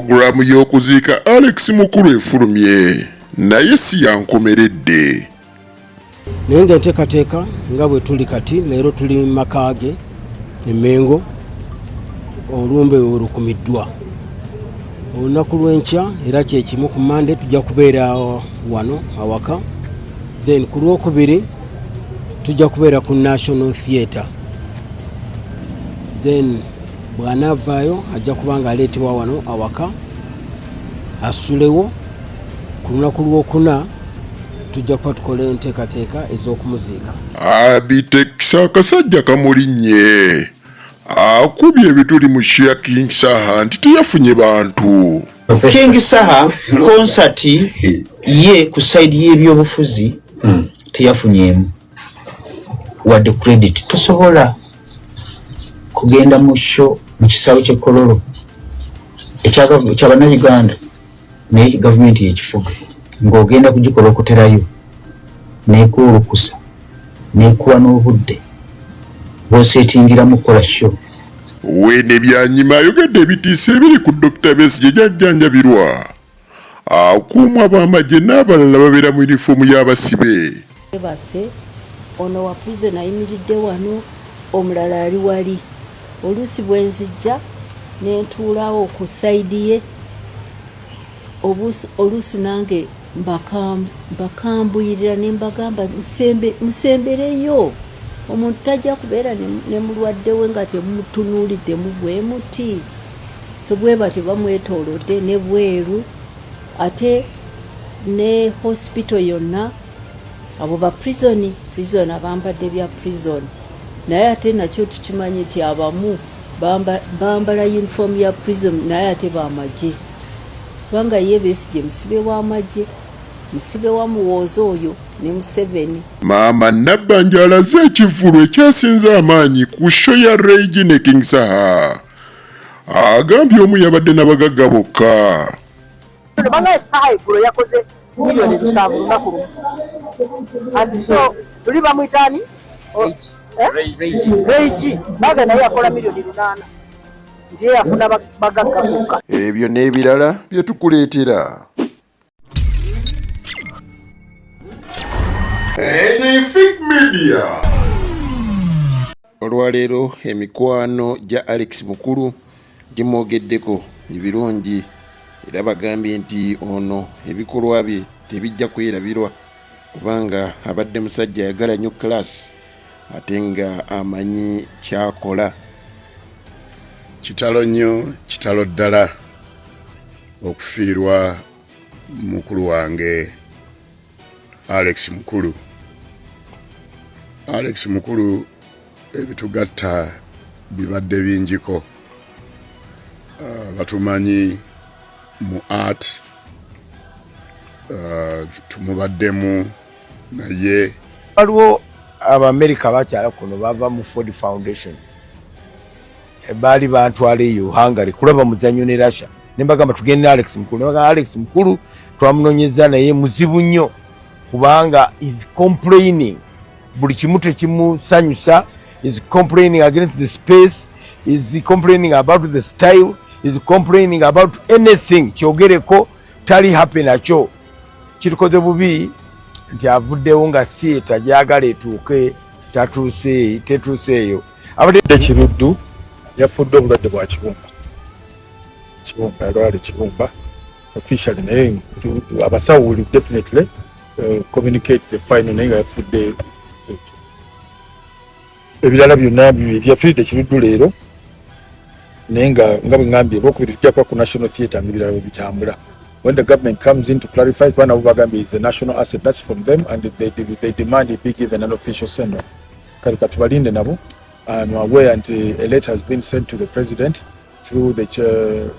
Programu y'okuziika Alex Mukulu efulumye naye si yankomeredde. Naye nteekateeka nga bwe tuli kati leero tuli makaage emengo olumbe olukumiddwa olunaku lw'enkya era kyekimu ku Monday tujja kubeera wano awaka, then ku Lwokubiri tujja kubeera ku National Theatre, then bw'anaavaayo ajja kuba nga aleetebwa wano awaka asulewo. Ku lunaku Lwokuna tujja kuba tukola enteekateeka ez'okumuziika. Abitekisa akasajja kamulinnye akubye ebituli mu Shia King Saha nti teyafunye bantu. King Saha konsati ye ku side y'ebyobufuzi teyafunyeemu wadde credit. Tosobola kugenda mu show mu kisaawe ky'Ekololo eky'Abannayuganda naye gavumenti y'ekifuga ng'ogenda kugikola okuterayo neekuwa olukusa neekuwa n'obudde bw'oseetingiramu kukola show. Wene byanyuma ayogedde ebitiisa ebiri ku Dr. Besigye gy'ajjanjabirwa akuumwa ab'amagye n'abalala babeera mu yunifoomu y'abasibe. Base ono wa prison ayimiridde wano, omulala ali wali. Oluusi bwe nzijja ne ntuulawo ku sayidi ye, oluusi nange mbakambuyirira ne mbagamba musembereyo. Omuntu tajja kubeera ne mulwadde we nga temumutunuuliddemu bwe muti. So bwe bati bamwetoolodde ne bweru ate ne hospital yonna abo ba prison abambadde bya prison. Naye ate nakyo tukimanyi nti abamu bambala uniform ya prison naye ate bamagye. Kubanga ye Besigye musibe w'amagye, musibe wa muwooza oyo ne Museveni. Maama Nabbanja alaze ekivulu ekyasinze amaanyi ku show ya Regi ne King Saha. Agambye omu yabadde n'abagagga bokka. Banga Saha eggulo yakoze milioni 7 lunaku lumu. And so tuli bamwitaani Regi baga naye yakola milioni 8 nje yafuna bagagga bokka. Ebyo n'ebirala bye tukuleetera. Enefik Media. Olwaleero emikwano gya Alex Mukulu gimwogeddeko ebirungi era bagambye nti ono ebikolwa bye tebijja kwerabirwa kubanga abadde musajja ayagala nnyo class ate nga amanyi kyakola. Kitalo nnyo, kitalo ddala okufiirwa mukulu wange Alex Mukulu. Alex Mukulu ebitugatta bibadde bingiko. Batumanyi mu art, tumubaddemu naye. Waliwo Abamerika bakyala kuno bava mu Ford Foundation. Baali bantwala eyo Hungary kulaba muzannyo ne Russia. Ne mbagamba tugende Alex Mukulu. Ne mbagamba Alex Mukulu twamunoonyeza naye muzibu nnyo kubanga is complaining buli kimu tekimusanyusa, is complaining against the space, is complaining about the style, is complaining about anything kyogereko tali happy nakyo. Kirikoze bubi nti avuddewo nga theatre gyagala etuuke tetuuseeyo. Abadde Kiruddu yafudde obulwadde bwa kibumba yalwala ekibumba officially naye abasawo will definitely communicate the final naye nga yafudde ebirala byonna byafiiridde Kiruddu leero naye nga bwe ngambye Lwokubiri tujja kuba ku National Theatre ng'ebirala bwe bitambula. When the government comes in to clarify, one of Bagambia is a national asset, that's from them, and they demand it be given an official send-off. Karikatubalinde nabo, I'm aware and a letter has been sent to the president through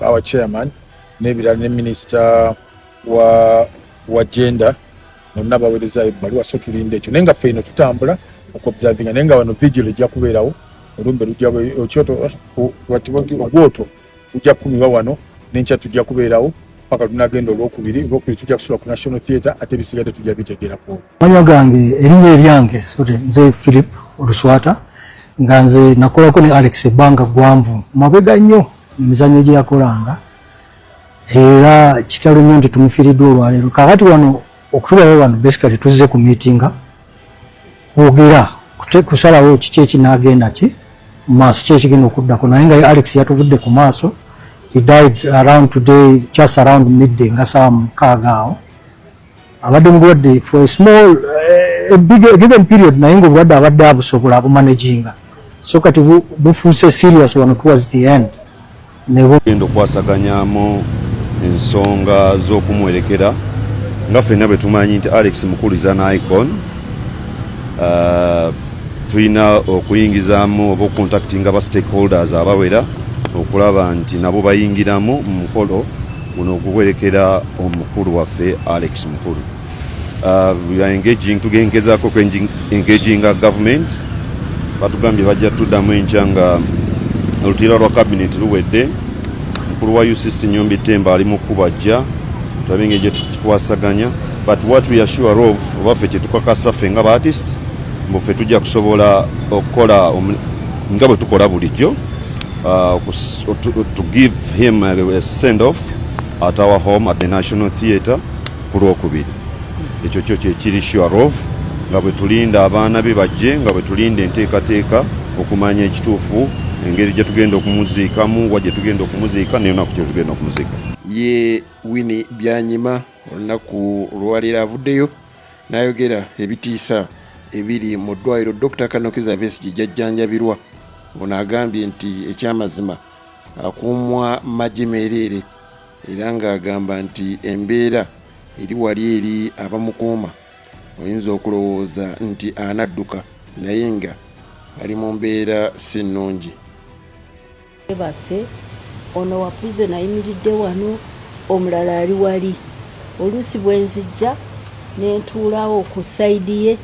our chairman, Nebira Minister wa gender, nonaba wedeza ebaluwa so tulinde ekyo. Nenga ffe eno tutambula okobservinga nenga wano vigil ejja kubeerawo olumbe lujja okyoto ogwoto ujja kumiwa wano n'enkya tujja kubeerawo paka tunagenda Olwokubiri tujja kusula ku National Theatre ate ebisigadde tujja bitegerako. Manyo gange erinnya eryange nze Philip Oluswata nga nze nakolako ne Alex ebbanga gwanvu mabega nnyo emizannyo gye yakolanga era kitalo nnyo nti tumufiiriddwa olwaleero. Kakati wano okutulayo wano basically tuzze ku meetinga kwogera kusalawo kiki ekinaagenda ki mu maaso ki ekigenda okuddako, naye nga Alex yatuvudde ku maaso. He died around today just around midday nga saa 6 awo. Abadde mu bulwadde for a small a given period, naye nga obulwadde abadde abusobola abumanaginga, so kati bufuuse serious wano towards the end. Genda okwasaganyamu ensonga z'okumwerekera nga ffenna bwe tumanyi nti Alex Mukulu is an icon. Tulina okuyingizaamu oba okucontactinga aba stakeholders abawera okulaba nti nabo bayingiramu mu mukolo guno okwerekera omukulu waffe Alex Mukulu. We are engaging, tugengezaako engaging government. Batugambye bajja tuddamu enkya nga olutira lwa cabinet luwedde. Mukulu wa UCC Nyombi Temba ali mu kubajja tulabe engeri gye tukwasaganya, but what we are sure of baffe kye tukakasa ffe nga ba-artist mbu ffe tujja kusobola okukola nga bwe tukola bulijjo to give him a send off at our home at the National Theatre ku Lwokubiri. Ekyo kyo kyekiri sure of nga bwe tulinda abaana be bajje, nga bwe tulinda enteekateeka okumanya ekituufu engeri gye tugenda okumuziikamu wa gye tugenda okumuziika n'enaku gye tugenda okumuziika. Ye Winnie Byanyima olunaku olwaleero avuddeyo n'ayogera ebitiisa ebiri mu ddwaliro Dr. Kanokiza Besigye gy'ajjanjabirwa. Ono agambye nti ekyamazima akuumwa magye meereere era ng'agamba nti embeera eri wali eri abamukuuma oyinza okulowooza nti anadduka naye nga ali mu mbeera si nnungi. Base ono wa prison ayimiridde wano, omulala ali wali. Oluusi bwe nzijja ne ntuulawo ku sayidi ye,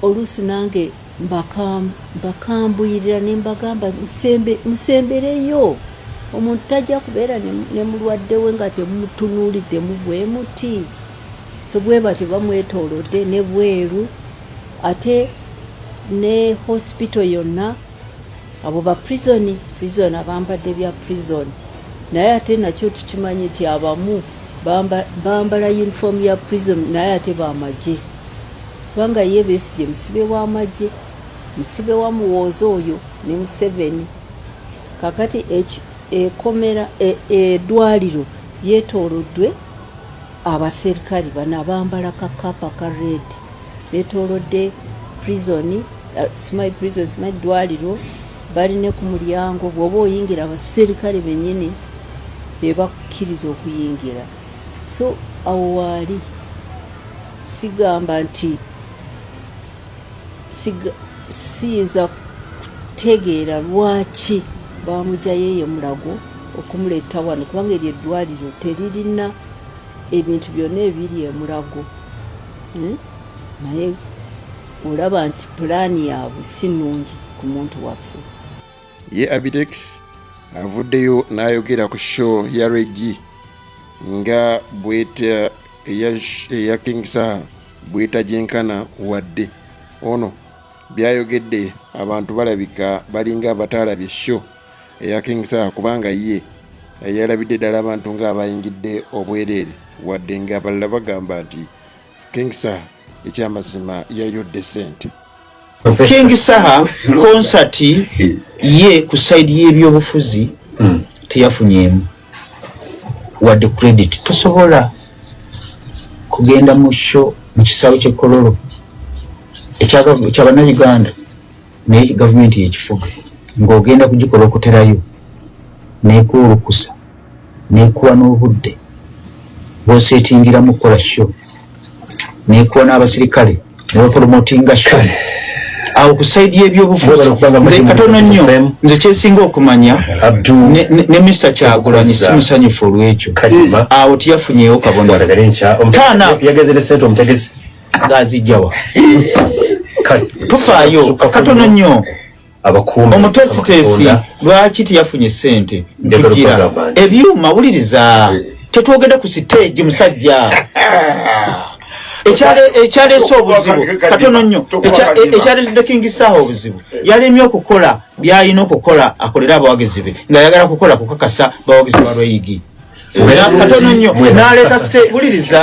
oluusi nange mbakambuyirira ne mbagamba musembereyo, omuntu tajja kubeera ne mulwadde we nga temumutunuuliddemu bwe muti. So bwe bati bamwetoolodde ne bweru ate ne hospital yonna abo ba prison abambadde bya prison, naye ate nakyo tukimanyi nti abamu bambala uniform ya prison naye ate bamagye, kubanga ye Besigye musibe w'amagye, musibe wa muwooza oyo ne Museveni. Kakati ekomera eddwaliro yeetooloddwe abaserikale bano abambala kakapa ka red, beetoolodde prison simanyi ddwaliro bali ne ku mulyango, bw'oba oyingira abaserikale bennyini be bakkiriza okuyingira. So awo waali sigamba nti siyinza kutegeera lwaki bamugyayo ye Mulago okumuleeta wano, kubanga eryo eddwaliro teririna ebintu byonna ebiri e Mulago. Naye olaba nti pulaani yaabwe si nnungi ku muntu waffe. Ye Abitex avuddeyo n'ayogera ku show ya Reggie nga bweta eya King Saha bwetajenkana wadde ono byayogedde abantu balabika balinga abataalabye show eya King Saha, kubanga ye yalabidde ddala abantu ng'abayingidde obwereere wadde ng'abalala bagamba nti King Saha ekyamazima yayodde ssente. King Saha concert ye ku side y'ebyobufuzi teyafunyeemu wadde credit. Tosobola kugenda mu show mu kisaawe ky'e Kololo eky'Abannayuganda naye gavumenti y'ekifuga ng'ogenda kugikola okuterayo neekuwa olukusa neekuwa n'obudde bw'oseetingiramu kukola show neekuwa n'abasirikale ne bapromotinga show. Awo ku sayidi y'ebyobufuzi nze katono nnyo nze kyesinga okumanya ne Mr. Kyagulanyi si musanyufu olw'ekyo. Awo tiyafunyeewo kabonero taana ng'azijjawa tufaayo katono nnyo. Omutesitesi lwaki tiyafunye ssente kugira ebyuma wuliriza tetwogenda ku siteegi musajja ekyaleese obuzibu katono nnyo ekyaleetedde King Saha obuzibu yalemye okukola byalina okukola akolera abawagizi be nga yagala kukola kukakasa bawagizi ba Lweyigi katono nnyo n'aleeta buliriza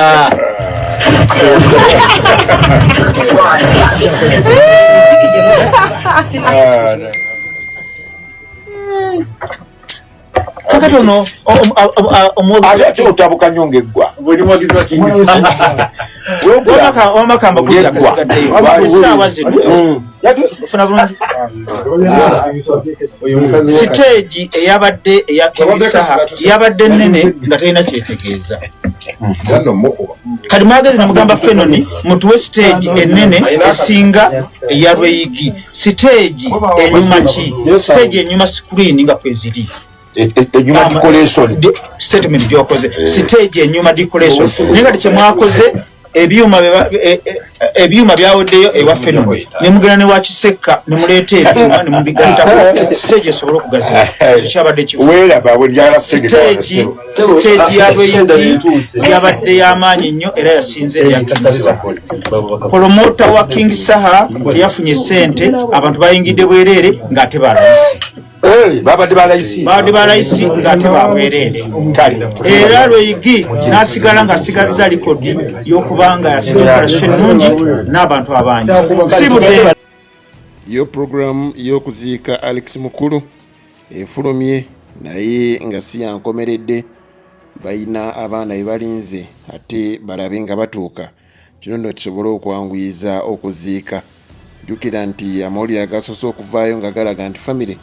kakatono ate otabuka nyonga eggwa omakamba kuliakasigaddeyo zino siteegi eyabadde eya King Saha yabadde nnene nga talina kyetegeeza kati mwagezi namugamba Fenoni mutuwe siteegi ennene esinga eya Lweyigi siteegi enyuma ki siteegi enyuma screen nga kweziri enyuma decoration statement gyokoze stage enyuma decoration ninga kyemwakoze ebyuma byawoddeyo ewa Fenno nemugenda ne wakiseka nemuleeta ebyuma nemubigattako stage esobola okugazira kyabadde kifuwera babulyala stage ya Lweyigi yabadde y'amaanyi nnyo era yasinze ya King Saha promota wa King Saha yafunye sente abantu bayingidde bwereere ng'ate balayisi babadde balayisi ng'ate babwereere era Lweyigi n'asigala ng'asigazza likodi y'okubanga yasigala ennungi n'abantu abangi si budde yo program y'okuziika Alex Mukulu efulumye naye nga si yankomeredde balina abaana be balinze ate balabe nga batuuka kino nno kisobole okwanguyiza okuziika jjukira nti amawulire agasoose okuvaayo nga galaga nti famire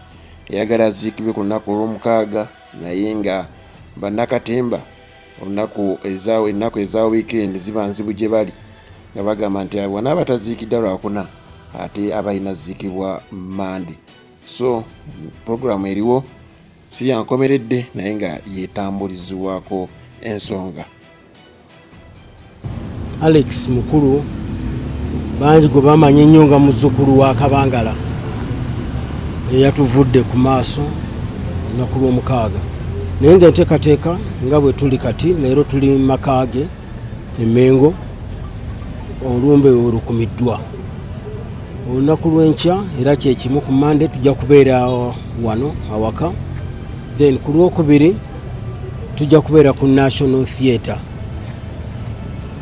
eyagala aziikibwe ku lunaku olw'omukaaga naye nga bannakatemba ennaku eza weekend ziba nzibu gye bali nga bagamba nti wana abataziikidde lwakuna ate abalina ziikibwa Mande. So programu eriwo si yankomeredde naye nga yeetambulizibwako ensonga. Alex Mukulu bangi gwe bamanyi ennyo nga muzzukulu wa Kabangala eyatuvudde ku maaso olunaku lw'omukaaga naye nga enteekateeka nga bwe tuli kati leero tuli makaage Emengo olumbe olukumiddwa olunaku lw'enkya era kyekimu ku Mande tujja kubeera wano awaka then ku lwokubiri tujja kubeera ku National Theatre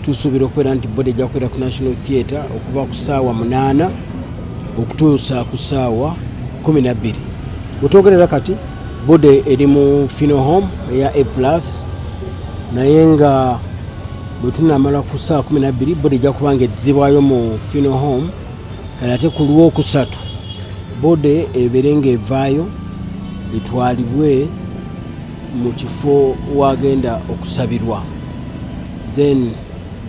tusuubira okubeera nti bode ejja kubeera ku National Theatre okuva ku ssaawa 8 okutuusa ku ssaawa 12 wetwogerera kati bode eri mu funeral home eya A+ naye nga bwe tunamala ku ssaawa 12 bode ejja kuba nga eddizibwayo mu funeral home kale ate ku lwokusatu bode ebeere nga evaayo etwalibwe mu kifo wagenda okusabirwa then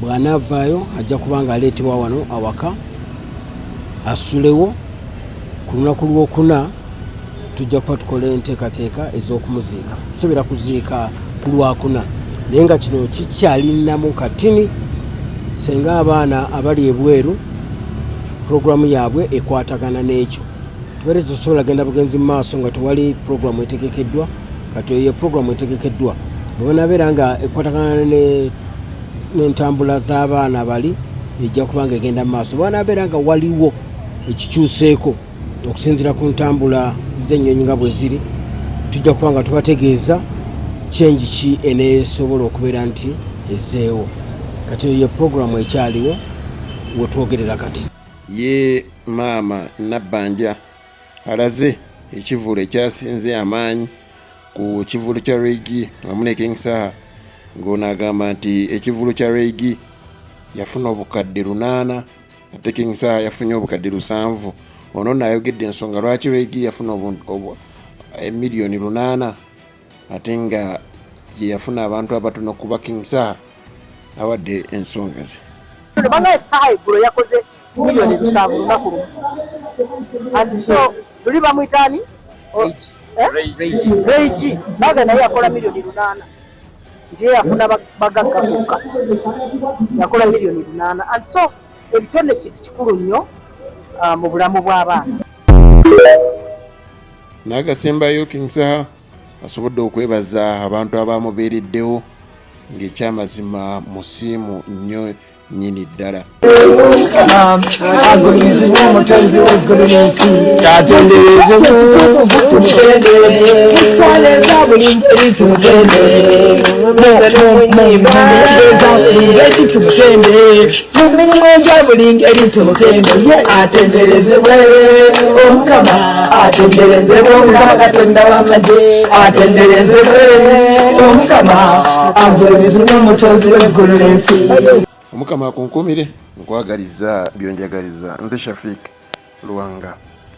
bw'anaavaayo ajja kuba nga aleetebwa wano awaka asulewo ku lunaku lwokuna tujja kuba tukola enteekateeka ez'okumuziika tusobera kuziika ku lwakuna naye nga kino kikyalinamu katini senga abaana abali ebweru programu yaabwe ekwatagana n'ekyo tubere tusobola genda bugenzi mu maaso nga tewali programu etegekeddwa kati eyo programu etegekeddwa bwebanabeera nga ekwatagana n'entambula z'abaana bali ejja kuba nga egenda mu maaso bwanabeera nga waliwo ekikyuseeko okusinziira ku ntambula z'ennyonyi nga bwe ziri tujja kuba nga tubategeeza kyengi ki eneesobola okubeera nti ezzeewo kati eyo ye programu ekyaliwo wetwogerera kati ye maama Nabbanja alaze ekivulo ekyasinze amaanyi ku kivulo kya Lweyigi wamu ne King Saha ng'ono agamba nti ekivulo kya Lweyigi yafuna obukadde 8 ate King Saha yafunye obukadde 7 ono n'ayogedde ensonga lwaki Lweyigi yafuna emiliyoni 8 ate nga ye yafuna abantu abatono kuba King Saha awadde ensonga ze banga Saha eggulo yakoze miliyoni 7 lunaku lumu and so luli bamwitaani Lweyigi baga naye yakola miliyoni 8 nje yafuna bagagga kukka yakola miliyoni 8 and so ebitone kintu kikulu nnyo mu bulamu bw'abaana. n'agasembayo King Saha asobodde okwebaza abantu abamubeereddewo ng'ekyamazima musiimu nnyo nnyini ddala. Omukama akunkumire nkwagaliza byonjagaliza nze Shafik Luwanga.